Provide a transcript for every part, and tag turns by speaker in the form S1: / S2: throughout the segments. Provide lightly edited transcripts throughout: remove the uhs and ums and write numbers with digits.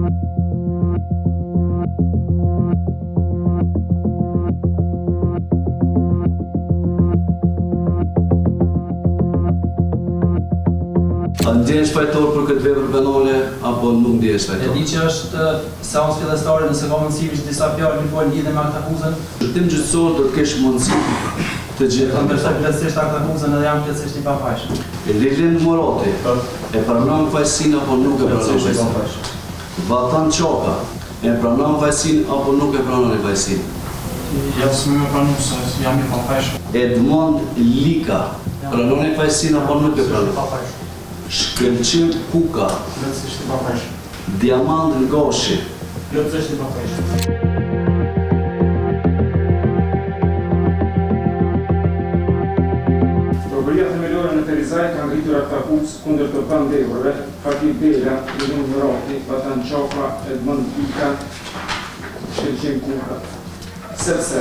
S1: A ndjehesh fajtor për këtë vepër penale apo nuk ndjehesh fajtor?
S2: E di që është seancë fillestare, nëse ka mundësi që disa fjalë mi folën lidhe me këtë akuzën.
S1: Tim gjyqësor do të kesh mundësi të gjithë.
S2: Ndërsa plotësisht këtë akuzën edhe jam plotësisht i pafajshëm.
S1: Lilin Murati e pranon vajsin apo nuk e pranon vajsin? Vatan Çoka e pranon vajsin apo nuk e pranon vajsin?
S3: Ja s'më më pranu se jam i pafajshëm.
S1: Edmond Lika pranon vajsin apo nuk e pranon? Shkëlqim Kuka,
S3: Plotësisht i pafajshëm.
S1: Diamant Ngoshi,
S3: Plotësisht i pafajshëm.
S4: Prokuria themelore në Perizaj ka ngritur aktakuz kundër të pandevurve, Fakir Bela, Lilin Murati, Vatan Çoka, Edmond Lika, Shkëlqim Kuka. Sepse,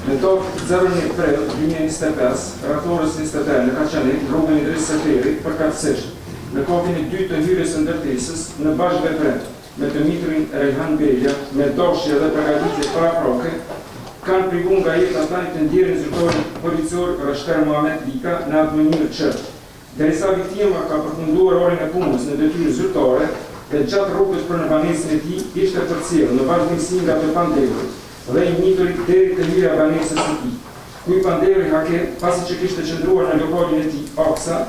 S4: në tokë 01 prill 2025, ratorës 21 në Kaçanik, rrugën Idris Seferi, përkatësisht, në kohën e dytë të hyrjes së ndërtesës, në bashkëveprim me të mitrin Rejhan Beja, me doshje dhe përgatitje paraproke, kanë prigur nga jeta taj të ndjerin zyrtarin policor Rashter Muhamet Lika në atë mënyrë që, derisa viktima ka përfunduar orën e punës në detyrë zyrtare, dhe gjatë rrugës për në banesën e tij ishte përcjellë në vazhdimsi nga të pandevurit dhe i njiturit deri të hyrja banesës së tij. Kuj pandevuri hake, pasi që kishte qëndruar në lokalin e tij Oksa,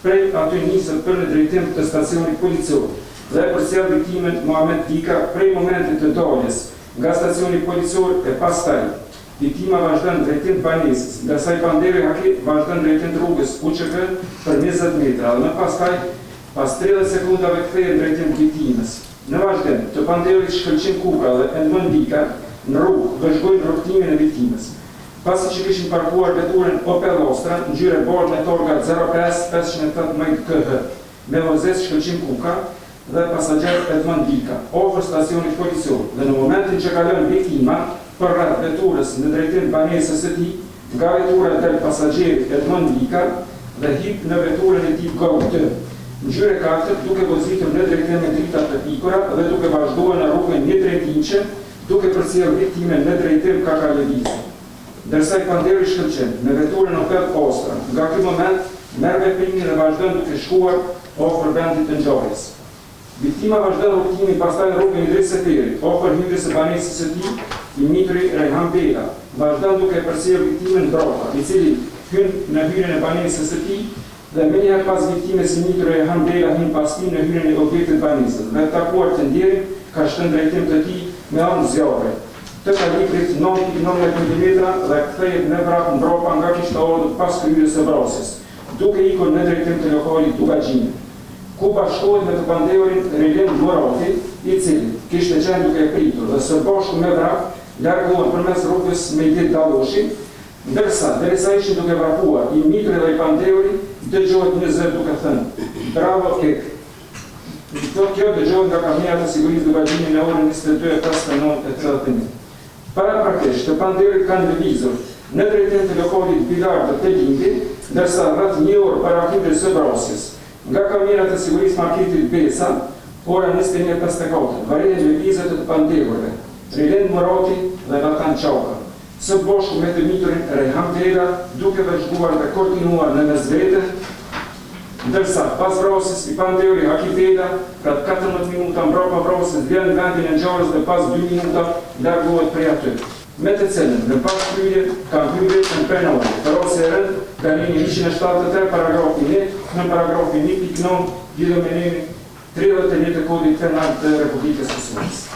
S4: prej aty nisët për në drejtim të stacionit policor dhe përcjell viktimen Muhamet Lika prej momentit të daljes nga stacioni policor e pastaj. Viktima vazhdon drejtim të banesës, ndërsa i pandevuri hake vazhdon drejtim të rrugës UÇK për 20 metra dhe më pastaj pas 30 sekundave kthehen drejtim të viktimës. Në vazhdim, të pandevurit Shkëlqim Kuka dhe Edmond Lika në rrugë vëzhgojnë rrugtimin e viktimës. Pasi që kishin parkuar veturën Opel Astra, ngjyrë bardhë me torga 05-518 KH, me vozes Shkëlqim Kuka dhe pasagjer Edmond Lika, ofër stacionit policor, dhe në momentin që kalon viktima për rreth veturës në drejtim banesës së tij, nga vetura del pasagjeri Edmond Lika dhe hip në veturën e tij GT. Ngjyrë katërt duke vozitur në drejtim me drita të pikura dhe duke vazhduar në rrugën 1-3, duke përcjellë viktimen në drejtim ka lëvizje. Ndërsa i pandevuri Shkëlqim në veturën Opel Astra, nga ky moment merr veprimin dhe vazhdon duke shkuar ofër vendit të ngjarjes. Viktima vazhdon rrugtimin pastaj në rrugën Idris Seferi, ofër hyrjes së banesës së tij, i mitri Rejhan Bela, vazhdon duke përcjellë viktimen brapa, i cili hyn në hyrjen e banesës së tij dhe më njëherë pas viktimës i mitri Rejhan Bela hyn pas tij në hyrjen e objektit banesës dhe takuar të ndjerin ka shënë drejtim të tij me anë zjarri të kalibrit 9.9 mm dhe kthehet në vrap mbrapa nga kishta ardhur pas kryerjes së vrasjes, duke ikur në drejtim të lokalit Dugaxhini, ku bashkohet me të pandevurin Lilin Murati, i cili kishte qenë duke pritur dhe së bashku me vrap largohen përmes rrugës Mejdit Dalloshi, ndërsa derisa ishin duke vrapuar i mitri dhe i pandevuri, dëgjohet një zë duke thënë: "Bravo Kek." Kjo dëgjohet nga kamerat e sigurisë Dugaxhini në orën 22:59. Para prakisht, të pandevurit kanë lëvizur në drejtim të lokalit Bilar të Telindi, ndërsa rreth një orë para hyrjes së vrasjes, nga kamerat e sigurisë marketit Besa, ora 21:54, varen lëvizjet të pandevurve, Lilin Murati dhe Vatan Çoka, së bashku me të miturin Rejhan Bela, duke vazhduar dhe koordinuar në mesvete, ndërsa pas vrasjes i pandevuri Haki Bela, pra 14 minuta mbrapa vrasjes vjen në vendin e ngjarjes dhe pas 2 minuta largohet prej aty. Me të cilën në pas kryerje kanë hyrë në penale, vrasje e rënd, dalimi 173 paragrafi 1 në paragrafin 1.9 lidhur me 31 të kodit penal të Republikës së Kosovës.